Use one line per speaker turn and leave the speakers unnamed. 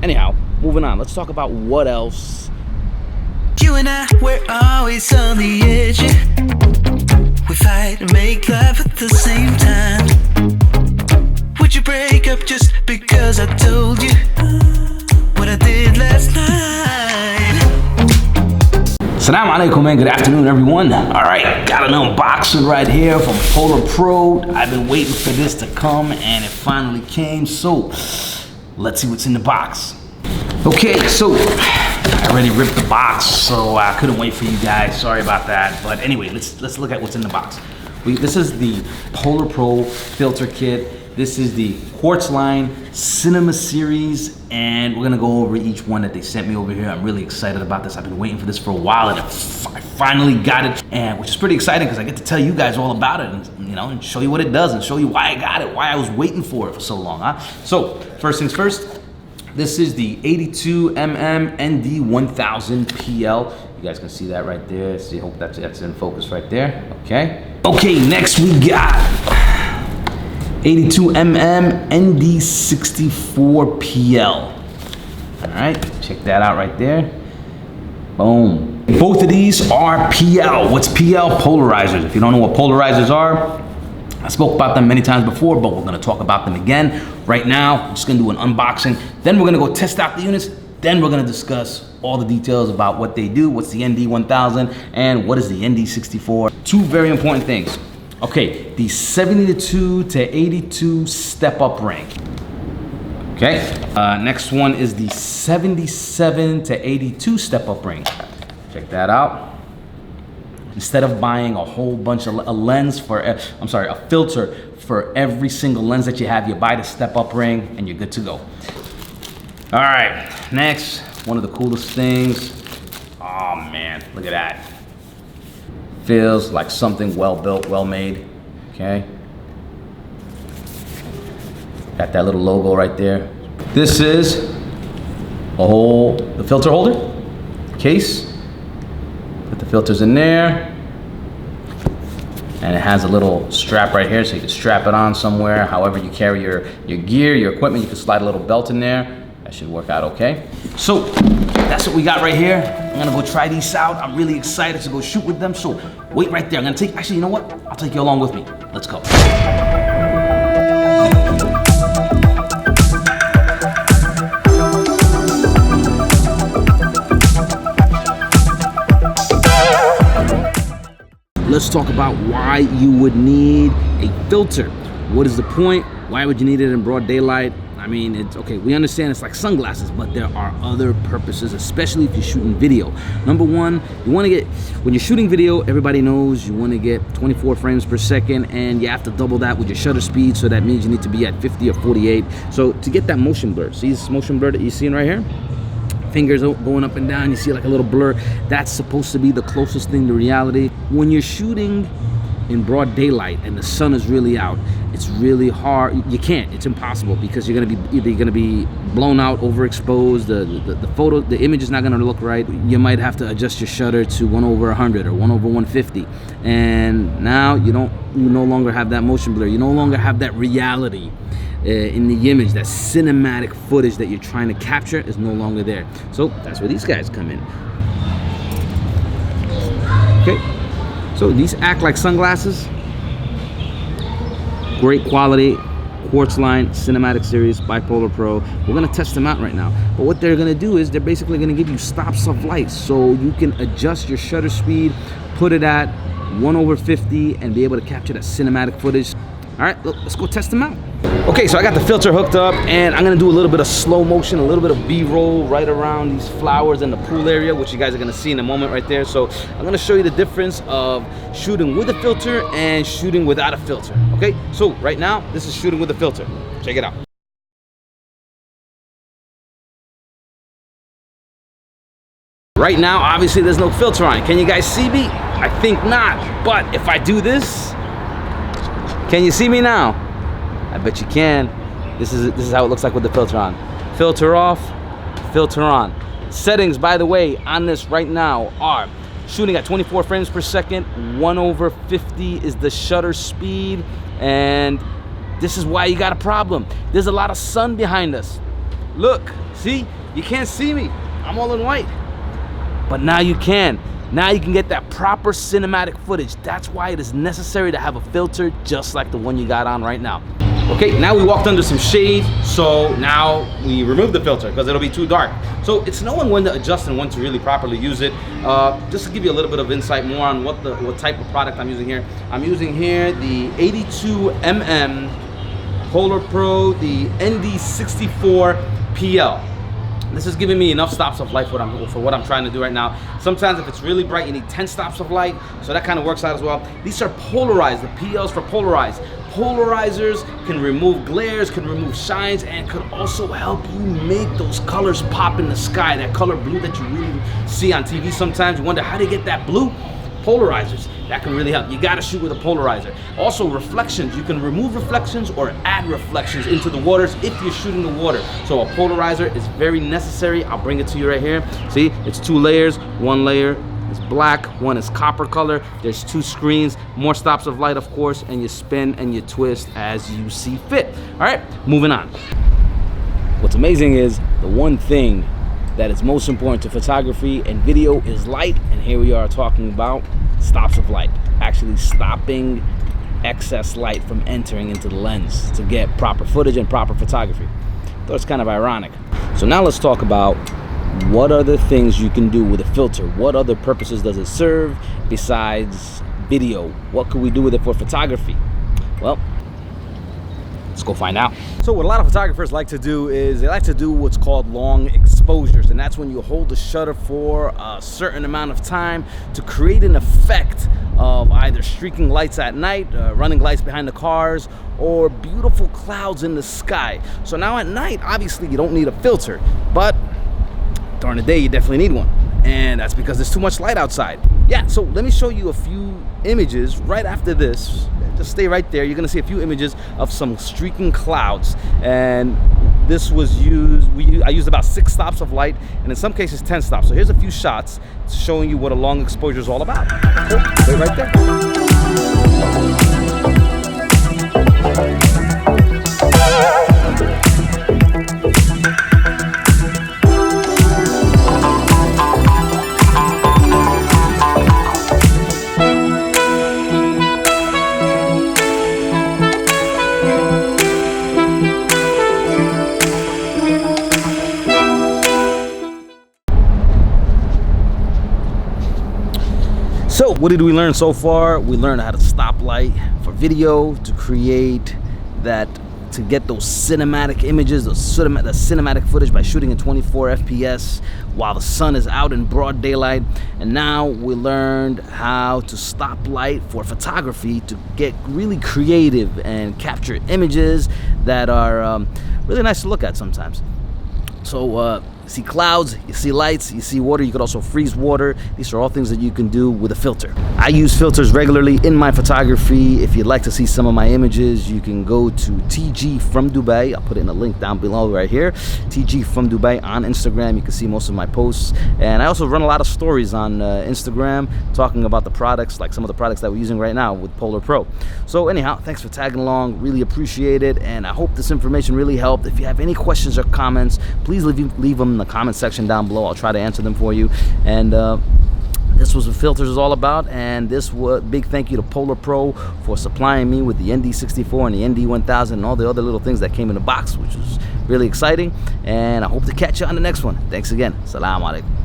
Anyhow, moving on. Let's talk about what else.
You and I, we're always on the edge. We fight and make love at the same time. Would you break up just because I told you what I did last night?
Assalamu alaikum and good afternoon, everyone. All right, got an unboxing right here from PolarPro. I've been waiting for this to come and it finally came. So let's see what's in the box. Okay, so I already ripped the box, so I couldn't wait for you guys. Sorry about that. But anyway, let's look at what's in the box. This is the PolarPro filter kit. This is the Quartz Line Cinema Series, and we're gonna go over each one that they sent me over here. I'm really excited about this. I've been waiting for this for a while, and I finally got it, and which is pretty exciting because I get to tell you guys all about it, and and show you what it does, and show you why I got it, why I was waiting for it for so long, huh? So first things first. This is the 82mm ND 1000 PL. You guys can see that right there. See, hope that's in focus right there. Okay. Okay, next we got 82mm ND 64 PL. All right, check that out right there. Boom. Both of these are PL. What's PL? Polarizers. If you don't know what polarizers are, I spoke about them many times before, but we're gonna talk about them again. Right now, I'm just gonna do an unboxing. Then we're gonna go test out the units. Then we're gonna discuss all the details about what they do, what's the ND 1000, and what is the ND 64. Two very important things. Okay, the 72 to 82 step-up rank. Okay, next one is the 77 to 82 step-up rank. Check that out. Instead of buying a whole bunch of a filter for every single lens that you have, you buy the step-up ring and you're good to go. All right, next, one of the coolest things. Oh man, look at that. Feels like something well built, well made, okay? Got that little logo right there. This is the filter holder, case. Put the filters in there. And it has a little strap right here, so you can strap it on somewhere. However you carry your gear, your equipment, you can slide a little belt in there. That should work out okay. So that's what we got right here. I'm gonna go try these out. I'm really excited to go shoot with them. So wait right there. Actually, you know what? I'll take you along with me. Let's go. Let's talk about why you would need a filter. What is the point? Why would you need it in broad daylight? I mean, it's okay, we understand it's like sunglasses, but there are other purposes, especially if you're shooting video. Number one, when you're shooting video, everybody knows you want to get 24 frames per second, and you have to double that with your shutter speed, so that means you need to be at 50 or 48. So to get that motion blur, see this motion blur that you're seeing right here? Fingers going up and down, you see like a little blur. That's supposed to be the closest thing to reality. When you're shooting in broad daylight and the sun is really out, it's really hard. You can't, it's impossible, because you're gonna be blown out, overexposed. The image is not gonna look right. You might have to adjust your shutter to 1/100 or 1/150. And now you no longer have that motion blur. You no longer have that reality in the image. That cinematic footage that you're trying to capture is no longer there. So that's where these guys come in. Okay, so these act like sunglasses. Great quality, Quartz Line Cinematic Series by PolarPro. We're gonna test them out right now. But what they're gonna do is they're basically gonna give you stops of light, so you can adjust your shutter speed, put it at 1/50, and be able to capture that cinematic footage. All right, let's go test them out. Okay, so I got the filter hooked up, and I'm gonna do a little bit of slow motion, a little bit of B-roll right around these flowers in the pool area, which you guys are gonna see in a moment right there. So I'm gonna show you the difference of shooting with a filter and shooting without a filter. Okay, so right now, this is shooting with a filter. Check it out. Right now, obviously there's no filter on it. Can you guys see me? I think not, but if I do this, can you see me now? I bet you can. This is how it looks like with the filter on. Filter off, filter on. Settings, by the way, on this right now are shooting at 24 frames per second, 1/50 is the shutter speed, and this is why you got a problem. There's a lot of sun behind us. Look, see? You can't see me. I'm all in white. But now you can. Now you can get that proper cinematic footage. That's why it is necessary to have a filter just like the one you got on right now. Okay, now we walked under some shade, so now we remove the filter because it'll be too dark. So it's knowing when to adjust and when to really properly use it. Just to give you a little bit of insight more on what type of product I'm using here. I'm using here the 82mm PolarPro, the ND64 PL. This is giving me enough stops of light for what I'm trying to do right now. Sometimes if it's really bright, you need 10 stops of light, so that kind of works out as well. These are polarized, the PLs for polarized. Polarizers can remove glares, can remove shines, and could also help you make those colors pop in the sky. That color blue that you really see on TV sometimes. You wonder how they get that blue? Polarizers, that can really help. You gotta shoot with a polarizer. Also reflections, you can remove reflections or add reflections into the waters if you're shooting the water. So a polarizer is very necessary. I'll bring it to you right here. See, it's 2 layers. One layer is black, one is copper color. There's 2 screens, more stops of light of course, and you spin and you twist as you see fit. All right, moving on. What's amazing is the one thing that is most important to photography and video is light, and here we are talking about stops of light, actually stopping excess light from entering into the lens to get proper footage and proper photography. I thought it's kind of ironic. So now let's talk about what other things you can do with a filter. What other purposes does it serve besides video? What could we do with it for photography? Well, let's go find out. So what a lot of photographers like to do is they like to do what's called long exposures, and that's when you hold the shutter for a certain amount of time to create an effect of either streaking lights at night, running lights behind the cars, or beautiful clouds in the sky. So now at night, obviously you don't need a filter, but during the day you definitely need one, and that's because there's too much light outside. Yeah, so let me show you a few images right after this. Just stay right there. You're gonna see a few images of some streaking clouds, and this was I used about 6 stops of light, and in some cases 10 stops. So here's a few shots showing you what a long exposure is all about. So, stay right there. So what did we learn so far? We learned how to stop light for video, to create that, to get those cinematic images, the cinematic footage by shooting in 24 FPS while the sun is out in broad daylight. And now we learned how to stop light for photography to get really creative and capture images that are really nice to look at sometimes. So you see clouds, you see lights, you see water. You could also freeze water. These are all things that you can do with a filter. I use filters regularly in my photography. If you'd like to see some of my images, you can go to TG from Dubai. I'll put it in a link down below right here. TG from Dubai on Instagram. You can see most of my posts. And I also run a lot of stories on Instagram talking about the products, like some of the products that we're using right now with PolarPro. So anyhow, thanks for tagging along. Really appreciate it. And I hope this information really helped. If you have any questions or comments, please leave them in the comment section down below. I'll try to answer them for you. And this was what filters is all about, and big thank you to PolarPro for supplying me with the ND64 and the ND1000 and all the other little things that came in the box, which was really exciting. And I hope to catch you on the next one. Thanks again. Salam alaikum.